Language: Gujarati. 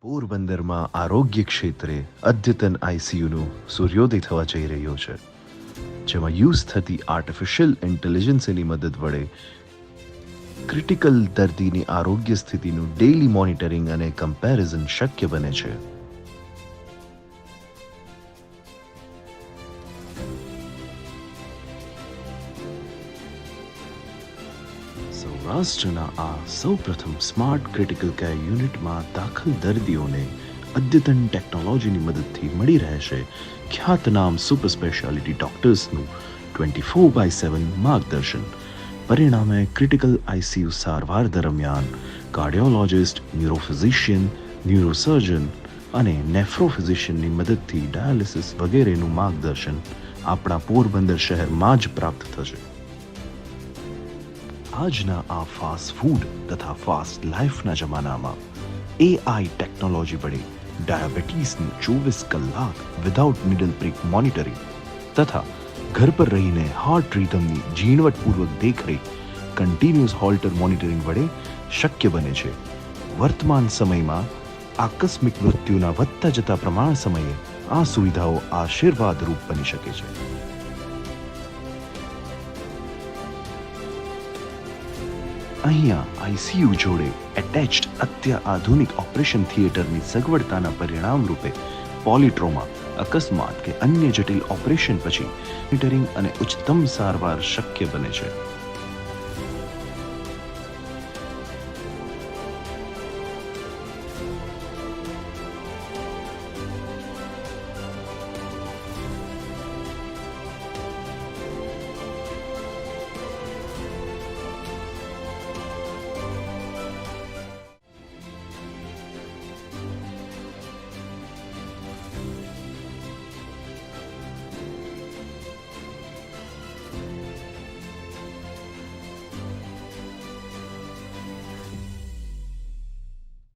પોરબંદરમાં આરોગ્ય ક્ષેત્રે અદ્યતન આઈસીયુનો સૂર્યોદય થવા જઈ રહ્યો છે, જેમાં યુઝ થતી આર્ટિફિશિયલ ઇન્ટેલિજન્સની મદદ વડે ક્રિટિકલ દર્દીની આરોગ્ય સ્થિતિનું ડેઇલી મોનિટરિંગ અને કમ્પેરિઝન શક્ય બને છે. સૌરાષ્ટ્રના આ સૌપ્રથમ સ્માર્ટ ક્રિટિકલ કેર યુનિટમાં દાખલ દર્દીઓને અદ્યતન ટેકનોલોજીની મદદથી મળી રહેશે ખ્યાતનામ સુપર સ્પેશિયાલિટી ડોક્ટર્સનું 24/7 માર્ગદર્શન. પરિણામે ક્રિટિકલ આઈસીયુ સારવાર દરમિયાન કાર્ડિયોલોજિસ્ટ, ન્યુરોફિઝિશિયન, ન્યુરોસર્જન અને નેફ્રોફિઝિશિયનની મદદથી ડાયાલિસિસ વગેરેનું માર્ગદર્શન આપણા પોરબંદર શહેરમાં જ પ્રાપ્ત થશે. આજના આ ફાસ્ટ ફૂડ તથા ફાસ્ટ લાઈફના જમાનામાં એઆઈ ટેકનોલોજી વડે ડાયાબિટીસનું 24 કલાક વિધાઉટ નીડલ પ્રિક મોનિટરિંગ તથા ઘર પર રહીને હાર્ટ રિધમની ઝીણવટપૂર્વક દેખરેખ કન્ટિન્યુઅસ હોલ્ટર મોનિટરિંગ વડે શક્ય બને છે. વર્તમાન સમયમાં આકસ્મિક મૃત્યુના વધતા જતા પ્રમાણ સમયે આ સુવિધાઓ આશીર્વાદરૂપ બની શકે છે. અહીંયા આઈસીયુ જોડે એટેચ્ડ અત્યાધુનિક ઓપરેશન થિયેટરની સગવડતાના પરિણામ રૂપે પોલિટ્રોમા, અકસ્માત કે અન્ય જટિલ ઓપરેશન પછી મોનિટરિંગ અને ઉચ્ચતમ સારવાર શક્ય બને છે.